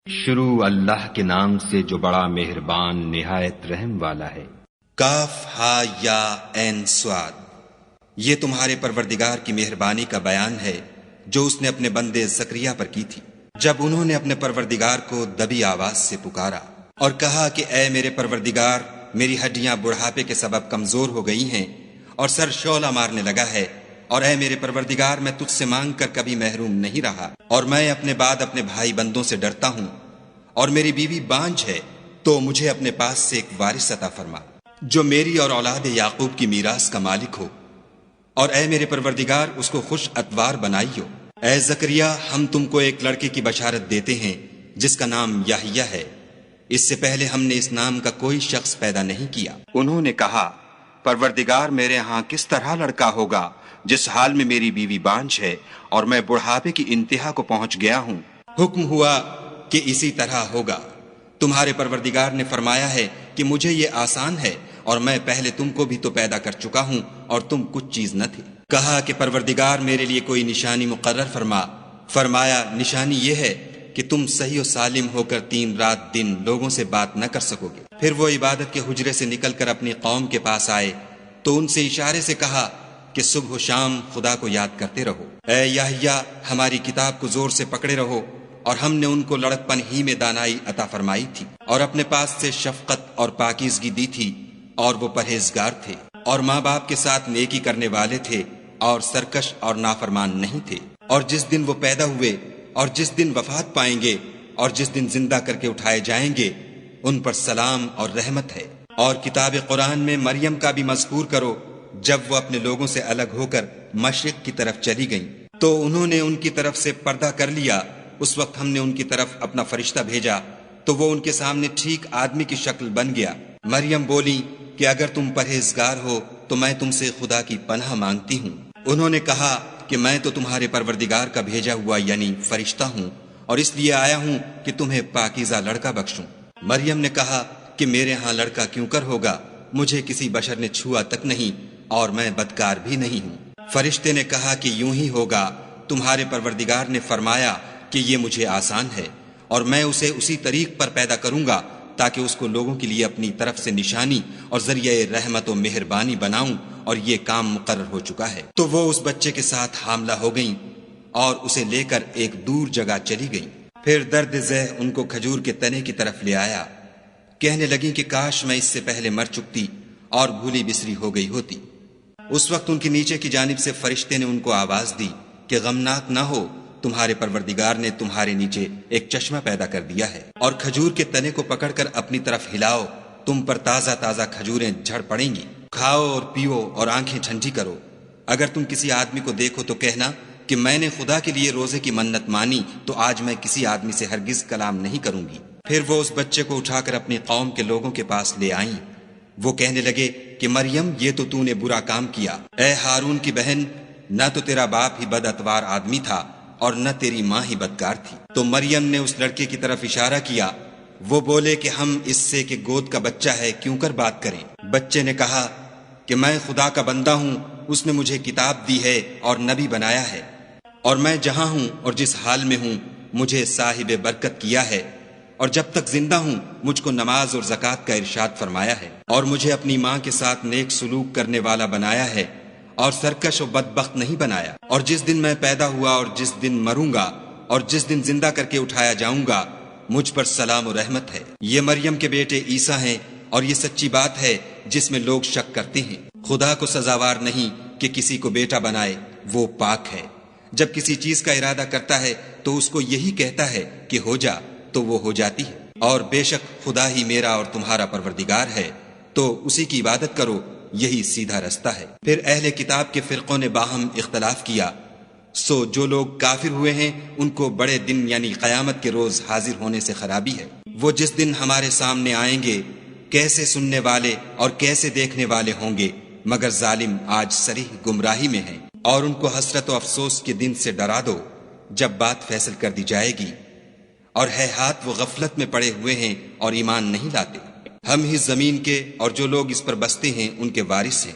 شروع اللہ کے نام سے جو بڑا مہربان نہایت رحم والا ہے۔ کاف ہا یا عین صاد، یہ تمہارے پروردگار کی مہربانی کا بیان ہے جو اس نے اپنے بندے زکریا پر کی تھی، جب انہوں نے اپنے پروردگار کو دبی آواز سے پکارا اور کہا کہ اے میرے پروردگار، میری ہڈیاں بڑھاپے کے سبب کمزور ہو گئی ہیں اور سر شعلہ مارنے لگا ہے، اور اے میرے پروردگار، میں تجھ سے مانگ کر کبھی محروم نہیں رہا، اور میں اپنے بعد اپنے بھائی بندوں سے ڈرتا ہوں، اور میری بیوی بانجھ ہے، تو مجھے اپنے پاس سے ایک وارث عطا فرما جو میری اور اولاد یعقوب کی میراث کا مالک ہو، اور اے میرے پروردگار اس کو خوش اتوار بنائیو۔ اے زکریا، ہم تم کو ایک لڑکے کی بشارت دیتے ہیں جس کا نام یحییٰ ہے، اس سے پہلے ہم نے اس نام کا کوئی شخص پیدا نہیں کیا۔ انہوں نے کہا، پروردگار، میرے ہاں کس طرح لڑکا ہوگا جس حال میں میری بیوی بانجھ ہے اور میں بڑھاپے کی انتہا کو پہنچ گیا ہوں؟ حکم ہوا کہ اسی طرح ہوگا۔ تمہارے پروردگار نے فرمایا ہے کہ مجھے یہ آسان ہے، اور میں پہلے تم کو بھی تو پیدا کر چکا ہوں اور تم کچھ چیز نہ تھے۔ کہا کہ پروردگار میرے لیے کوئی نشانی مقرر فرما۔ فرمایا، نشانی یہ ہے کہ تم صحیح و سالم ہو کر 3 رات دن لوگوں سے بات نہ کر سکو گے۔ پھر وہ عبادت کے حجرے سے نکل کر اپنی قوم کے پاس آئے تو ان سے اشارے سے کہا کہ صبح و شام خدا کو یاد کرتے رہو۔ اے یحییٰ، ہماری کتاب کو زور سے پکڑے رہو، اور ہم نے ان کو لڑکپن ہی میں دانائی عطا فرمائی تھی، اور اپنے پاس سے شفقت اور پاکیزگی دی تھی، اور وہ پرہیزگار تھے، اور ماں باپ کے ساتھ نیکی کرنے والے تھے، اور سرکش اور نافرمان نہیں تھے۔ اور جس دن وہ پیدا ہوئے، اور جس دن وفات پائیں گے، اور جس دن زندہ کر کے اٹھائے جائیں گے، ان پر سلام اور رحمت ہے۔ اور کتاب قرآن میں مریم کا بھی مذکور کرو، جب وہ اپنے لوگوں سے الگ ہو کر مشرق کی طرف چلی گئیں تو انہوں نے ان کی طرف سے پردہ کر لیا۔ اس وقت ہم نے ان کی طرف اپنا فرشتہ بھیجا تو وہ ان کے سامنے ٹھیک آدمی کی شکل بن گیا۔ مریم بولی کہ اگر تم پرہیزگار ہو تو میں تم سے خدا کی پناہ مانگتی ہوں۔ انہوں نے کہا کہ میں تو تمہارے پروردگار کا بھیجا ہوا یعنی فرشتہ ہوں، اور اس لیے آیا ہوں کہ تمہیں پاکیزہ لڑکا بخشوں۔ مریم نے کہا کہ میرے ہاں لڑکا کیوں کر ہوگا، مجھے کسی بشر نے چھوا تک نہیں، اور میں بدکار بھی نہیں ہوں۔ فرشتے نے کہا کہ یوں ہی ہوگا، تمہارے پروردگار نے فرمایا کہ یہ مجھے آسان ہے، اور میں اسے اسی طریق پر پیدا کروں گا تاکہ اس کو لوگوں کے لیے اپنی طرف سے نشانی اور ذریعہ رحمت و مہربانی بناؤں، اور یہ کام مقرر ہو چکا ہے۔ تو وہ اس بچے کے ساتھ حاملہ ہو گئیں اور اسے لے کر ایک دور جگہ چلی گئیں۔ پھر درد ذہ ان کو کھجور کے تنے کی طرف لے آیا، کہنے لگیں کہ کاش میں اس سے پہلے مر چکتی اور بھولی بسری ہو گئی ہوتی۔ اس وقت ان کے نیچے کی جانب سے فرشتے نے ان کو آواز دی کہ غمناک نہ ہو، تمہارے پروردگار نے تمہارے نیچے ایک چشمہ پیدا کر دیا ہے، اور کھجور کے تنے کو پکڑ کر اپنی طرف ہلاؤ، تم پر تازہ تازہ کھجوریں جھڑ پڑیں گی، کھاؤ اور پیو اور آنکھیں ٹھنڈی کرو۔ اگر تم کسی آدمی کو دیکھو تو کہنا کہ میں نے خدا کے لیے روزے کی منت مانی، تو آج میں کسی آدمی سے ہرگز کلام نہیں کروں گی۔ پھر وہ اس بچے کو اٹھا کر اپنی قوم کے لوگوں کے پاس لے آئیں۔ وہ کہنے لگے کہ مریم، یہ تو نے برا کام کیا۔ اے ہارون کی بہن، نہ تو تیرا باپ ہی بد اتوار آدمی تھا اور نہ تیری ماں ہی بدکار تھی۔ تو مریم نے اس لڑکے کی طرف اشارہ کیا۔ وہ بولے کہ ہم اس سے کہ گود کا بچہ ہے کیوں کر بات کریں۔ بچے نے کہا کہ میں خدا کا بندہ ہوں، اس نے مجھے کتاب دی ہے اور نبی بنایا ہے، اور میں جہاں ہوں اور جس حال میں ہوں مجھے صاحب برکت کیا ہے، اور جب تک زندہ ہوں مجھ کو نماز اور زکوٰۃ کا ارشاد فرمایا ہے، اور مجھے اپنی ماں کے ساتھ نیک سلوک کرنے والا بنایا ہے، اور سرکش و بدبخت نہیں بنایا۔ اور جس دن میں پیدا ہوا اور جس دن مروں گا اور جس دن زندہ کر کے اٹھایا جاؤں گا، مجھ پر سلام و رحمت ہے۔ یہ مریم کے بیٹے عیسیٰ ہیں، اور یہ سچی بات ہے جس میں لوگ شک کرتے ہیں۔ خدا کو سزاوار نہیں کہ کسی کو بیٹا بنائے، وہ پاک ہے۔ جب کسی چیز کا ارادہ کرتا ہے تو اس کو یہی کہتا ہے کہ ہو جا، تو وہ ہو جاتی ہے۔ اور بے شک خدا ہی میرا اور تمہارا پروردگار ہے، تو اسی کی عبادت کرو، یہی سیدھا رستہ ہے۔ پھر اہل کتاب کے فرقوں نے باہم اختلاف کیا، سو جو لوگ کافر ہوئے ہیں ان کو بڑے دن یعنی قیامت کے روز حاضر ہونے سے خرابی ہے۔ وہ جس دن ہمارے سامنے آئیں گے کیسے سننے والے اور کیسے دیکھنے والے ہوں گے، مگر ظالم آج صریح گمراہی میں ہیں۔ اور ان کو حسرت و افسوس کے دن سے ڈرا دو جب بات فیصل کر دی جائے گی، اور ہے ہاتھ وہ غفلت میں پڑے ہوئے ہیں اور ایمان نہیں لاتے۔ ہم ہی زمین کے اور جو لوگ اس پر بستے ہیں ان کے وارث ہیں،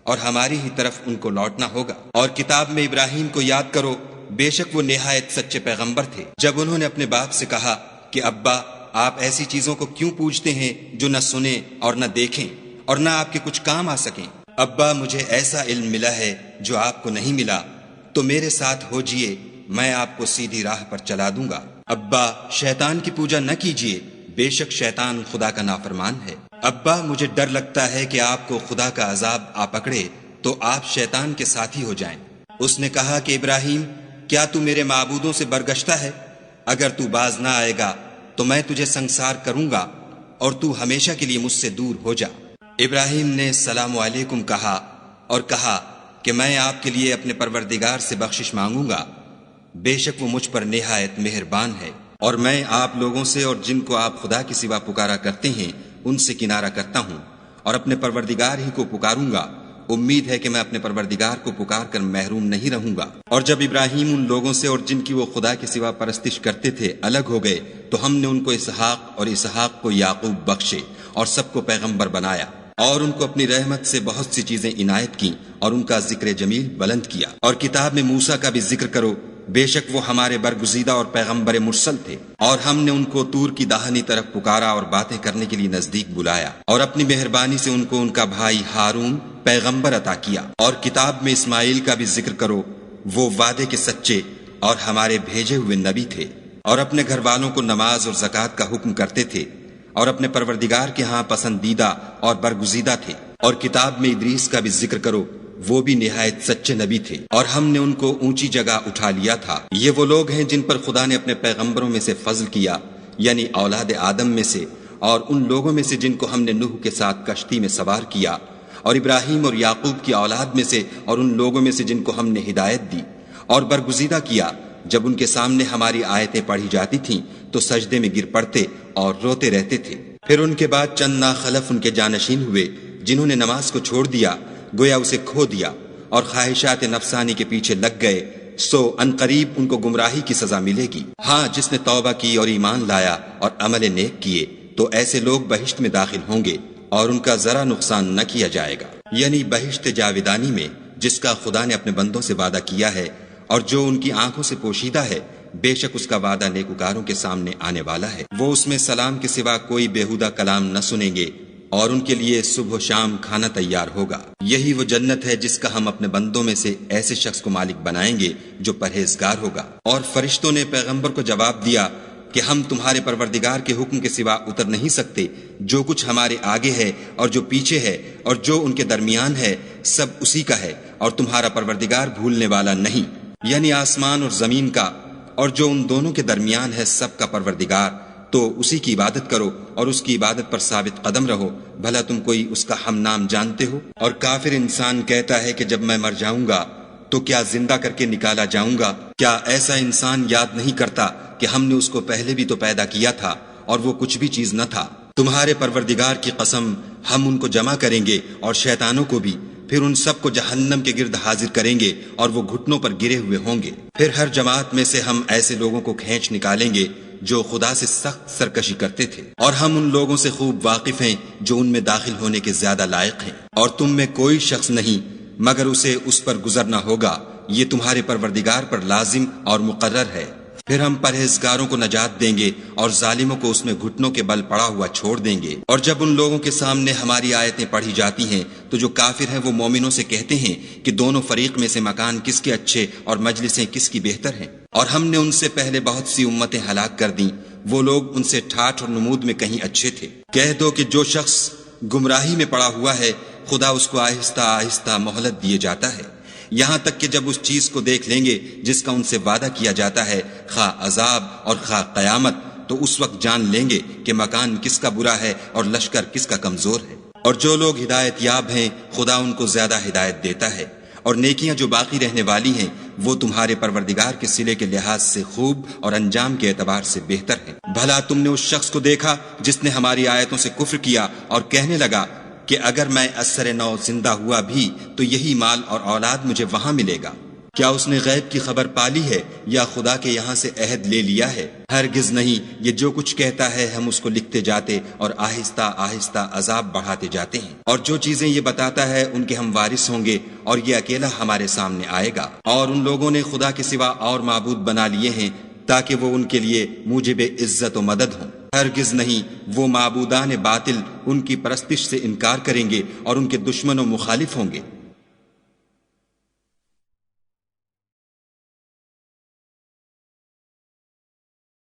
اور ہماری ہی طرف ان کو لوٹنا ہوگا۔ اور کتاب میں ابراہیم کو یاد کرو، بے شک وہ نہایت سچے پیغمبر تھے۔ جب انہوں نے اپنے باپ سے کہا کہ ابا آپ ایسی چیزوں کو کیوں پوجتے ہیں جو نہ سنیں اور نہ دیکھیں اور نہ آپ کے کچھ کام آ سکیں؟ ابا مجھے ایسا علم ملا ہے جو آپ کو نہیں ملا، تو میرے ساتھ ہو جئے، میں آپ کو سیدھی راہ پر چلا دوں گا۔ ابا شیطان کی پوجا نہ کیجیے، بے شک شیطان خدا کا نافرمان ہے۔ ابا مجھے ڈر لگتا ہے کہ آپ کو خدا کا عذاب آ پکڑے تو آپ شیطان کے ساتھی ہو جائیں۔ اس نے کہا کہ ابراہیم، کیا تو میرے معبودوں سے برگشتہ ہے؟ اگر تو باز نہ آئے گا تو میں تجھے سنسار کروں گا اور تو ہمیشہ کے لیے مجھ سے دور ہو جا۔ ابراہیم نے السلام علیکم کہا اور کہا کہ میں آپ کے لیے اپنے پروردگار سے بخشش مانگوں گا، بے شک وہ مجھ پر نہایت مہربان ہے، اور میں آپ لوگوں سے اور جن کو آپ خدا کے سوا پکارا کرتے ہیں ان سے کنارہ کرتا ہوں اور اپنے پروردگار ہی کو پکاروں گا۔ امید ہے کہ میں اپنے پروردگار کو پکار کر محروم نہیں رہوں گا۔ اور جب ابراہیم ان لوگوں سے اور جن کی وہ خدا کے سوا پرستش کرتے تھے الگ ہو گئے تو ہم نے ان کو اسحاق اور اسحاق کو یعقوب بخشے اور سب کو پیغمبر بنایا، اور ان کو اپنی رحمت سے بہت سی چیزیں عنایت کی اور ان کا ذکر جمیل بلند کیا۔ اور کتاب میں موسیٰ کا بھی ذکر کرو، بے شک وہ ہمارے برگزیدہ اور پیغمبر مرسل تھے، اور ہم نے ان کو طور کی داہنی طرف پکارا اور باتیں کرنے کے لیے نزدیک بلایا، اور اپنی مہربانی سے ان کو ان کا بھائی ہارون پیغمبر عطا کیا۔ اور کتاب میں اسماعیل کا بھی ذکر کرو، وہ وعدے کے سچے اور ہمارے بھیجے ہوئے نبی تھے، اور اپنے گھر والوں کو نماز اور زکوٰۃ کا حکم کرتے تھے، اور اپنے پروردگار کے ہاں پسندیدہ اور برگزیدہ تھے۔ اور کتاب میں ادریس کا بھی ذکر کرو، وہ بھی نہایت سچے نبی تھے، اور ہم نے ان کو اونچی جگہ اٹھا لیا تھا۔ یہ وہ لوگ ہیں جن پر خدا نے اپنے پیغمبروں میں سے فضل کیا، یعنی اولاد آدم میں سے، اور ان لوگوں میں سے جن کو ہم نے نوح کے ساتھ کشتی میں سوار کیا، اور ابراہیم اور یعقوب کی اولاد میں سے، اور ان لوگوں میں سے جن کو ہم نے ہدایت دی اور برگزیدہ کیا۔ جب ان کے سامنے ہماری آیتیں پڑھی جاتی تھیں تو سجدے میں گر پڑتے اور روتے رہتے تھے۔ پھر ان کے بعد چند ناخلف ان کے جانشین ہوئے جنہوں نے نماز کو چھوڑ دیا، گویا اسے کھو دیا، اور خواہشات نفسانی کے پیچھے لگ گئے، سو عنقریب ان کو گمراہی کی سزا ملے گی۔ ہاں، جس نے توبہ کی اور ایمان لایا اور عمل نیک کیے تو ایسے لوگ بہشت میں داخل ہوں گے اور ان کا ذرا نقصان نہ کیا جائے گا، یعنی بہشت جاودانی میں جس کا خدا نے اپنے بندوں سے وعدہ کیا ہے اور جو ان کی آنکھوں سے پوشیدہ ہے، بے شک اس کا وعدہ نیکوکاروں کے سامنے آنے والا ہے۔ وہ اس میں سلام کے سوا کوئی بیہودہ کلام نہ سنیں گے، اور ان کے لیے صبح و شام کھانا تیار ہوگا۔ یہی وہ جنت ہے جس کا ہم اپنے بندوں میں سے ایسے شخص کو مالک بنائیں گے جو پرہیزگار ہوگا۔ اور فرشتوں نے پیغمبر کو جواب دیا کہ ہم تمہارے پروردگار کے حکم کے سوا اتر نہیں سکتے، جو کچھ ہمارے آگے ہے اور جو پیچھے ہے اور جو ان کے درمیان ہے سب اسی کا ہے، اور تمہارا پروردگار بھولنے والا نہیں، یعنی آسمان اور زمین کا اور جو ان دونوں کے درمیان ہے سب کا پروردگار۔ تو اسی کی عبادت کرو اور اس کی عبادت پر ثابت قدم رہو، بھلا تم کوئی اس کا ہم نام جانتے ہو؟ اور کافر انسان کہتا ہے کہ جب میں مر جاؤں گا تو کیا زندہ کر کے نکالا جاؤں گا؟ کیا ایسا انسان یاد نہیں کرتا کہ ہم نے اس کو پہلے بھی تو پیدا کیا تھا اور وہ کچھ بھی چیز نہ تھا؟ تمہارے پروردگار کی قسم، ہم ان کو جمع کریں گے اور شیطانوں کو بھی، پھر ان سب کو جہنم کے گرد حاضر کریں گے اور وہ گھٹنوں پر گرے ہوئے ہوں گے۔ پھر ہر جماعت میں سے ہم ایسے لوگوں کو کھینچ نکالیں گے جو خدا سے سخت سرکشی کرتے تھے، اور ہم ان لوگوں سے خوب واقف ہیں جو ان میں داخل ہونے کے زیادہ لائق ہیں، اور تم میں کوئی شخص نہیں مگر اسے اس پر گزرنا ہوگا، یہ تمہارے پروردگار پر لازم اور مقرر ہے۔ پھر ہم پرہیزگاروں کو نجات دیں گے اور ظالموں کو اس میں گھٹنوں کے بل پڑا ہوا چھوڑ دیں گے۔ اور جب ان لوگوں کے سامنے ہماری آیتیں پڑھی جاتی ہیں تو جو کافر ہیں وہ مومنوں سے کہتے ہیں کہ دونوں فریق میں سے مکان کس کے اچھے اور مجلسیں کس کی بہتر ہیں، اور ہم نے ان سے پہلے بہت سی امتیں ہلاک کر دیں، وہ لوگ ان سے ٹھاٹھ اور نمود میں کہیں اچھے تھے۔ کہہ دو کہ جو شخص گمراہی میں پڑا ہوا ہے خدا اس کو آہستہ آہستہ مہلت دیے جاتا ہے، یہاں تک کہ جب اس چیز کو دیکھ لیں گے جس کا ان سے وعدہ کیا جاتا ہے، خواہ عذاب اور خواہ قیامت، تو اس وقت جان لیں گے کہ مکان کس کا برا ہے اور لشکر کس کا کمزور ہے۔ اور جو لوگ ہدایت یاب ہیں خدا ان کو زیادہ ہدایت دیتا ہے، اور نیکیاں جو باقی رہنے والی ہیں وہ تمہارے پروردگار کے صلے کے لحاظ سے خوب اور انجام کے اعتبار سے بہتر ہیں۔ بھلا تم نے اس شخص کو دیکھا جس نے ہماری آیتوں سے کفر کیا اور کہنے لگا کہ اگر میں اثر نو زندہ ہوا بھی تو یہی مال اور اولاد مجھے وہاں ملے گا؟ کیا اس نے غیب کی خبر پالی ہے یا خدا کے یہاں سے عہد لے لیا ہے؟ ہرگز نہیں، یہ جو کچھ کہتا ہے ہم اس کو لکھتے جاتے اور آہستہ آہستہ عذاب بڑھاتے جاتے ہیں، اور جو چیزیں یہ بتاتا ہے ان کے ہم وارث ہوں گے، اور یہ اکیلا ہمارے سامنے آئے گا۔ اور ان لوگوں نے خدا کے سوا اور معبود بنا لیے ہیں تاکہ وہ ان کے لیے موجب عزت و مدد ہوں۔ ہرگز نہیں، وہ معبودان باطل ان کی پرستش سے انکار کریں گے اور ان کے دشمن و مخالف ہوں گے۔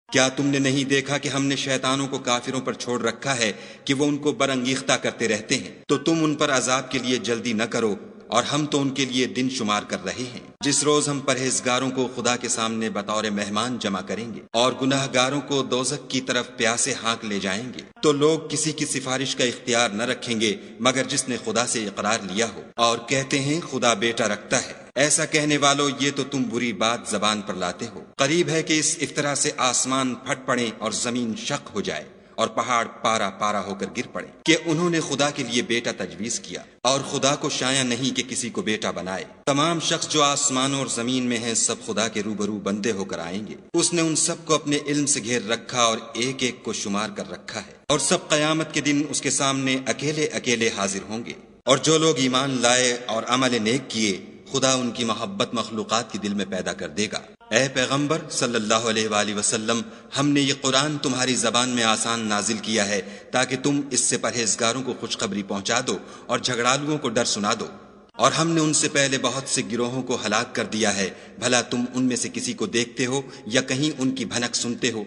کیا تم نے نہیں دیکھا کہ ہم نے شیطانوں کو کافروں پر چھوڑ رکھا ہے کہ وہ ان کو برانگیختہ کرتے رہتے ہیں؟ تو تم ان پر عذاب کے لیے جلدی نہ کرو، اور ہم تو ان کے لیے دن شمار کر رہے ہیں، جس روز ہم پرہیزگاروں کو خدا کے سامنے بطور مہمان جمع کریں گے اور گناہ گاروں کو دوزخ کی طرف پیاسے ہانک لے جائیں گے۔ تو لوگ کسی کی سفارش کا اختیار نہ رکھیں گے مگر جس نے خدا سے اقرار لیا ہو، اور کہتے ہیں خدا بیٹا رکھتا ہے۔ ایسا کہنے والوں، یہ تو تم بری بات زبان پر لاتے ہو۔ قریب ہے کہ اس افطرا سے آسمان پھٹ پڑیں اور زمین شق ہو جائے اور پہاڑ پارا پارا ہو کر گر پڑے کہ انہوں نے خدا کے لیے بیٹا تجویز کیا، اور خدا کو شایع نہیں کہ کسی کو بیٹا بنائے۔ تمام شخص جو آسمانوں اور زمین میں ہیں سب خدا کے روبرو بندے ہو کر آئیں گے۔ اس نے ان سب کو اپنے علم سے گھیر رکھا اور ایک ایک کو شمار کر رکھا ہے، اور سب قیامت کے دن اس کے سامنے اکیلے اکیلے حاضر ہوں گے۔ اور جو لوگ ایمان لائے اور عمل نیک کیے، خدا ان کی محبت مخلوقات کے دل میں پیدا کر دے گا۔ اے پیغمبر صلی اللہ علیہ وآلہ وسلم، ہم نے یہ قرآن تمہاری زبان میں آسان نازل کیا ہے تاکہ تم اس سے پرہیزگاروں کو خوشخبری پہنچا دو اور جھگڑالوؤں کو ڈر سنا دو۔ اور ہم نے ان سے پہلے بہت سے گروہوں کو ہلاک کر دیا ہے، بھلا تم ان میں سے کسی کو دیکھتے ہو یا کہیں ان کی بھنک سنتے ہو؟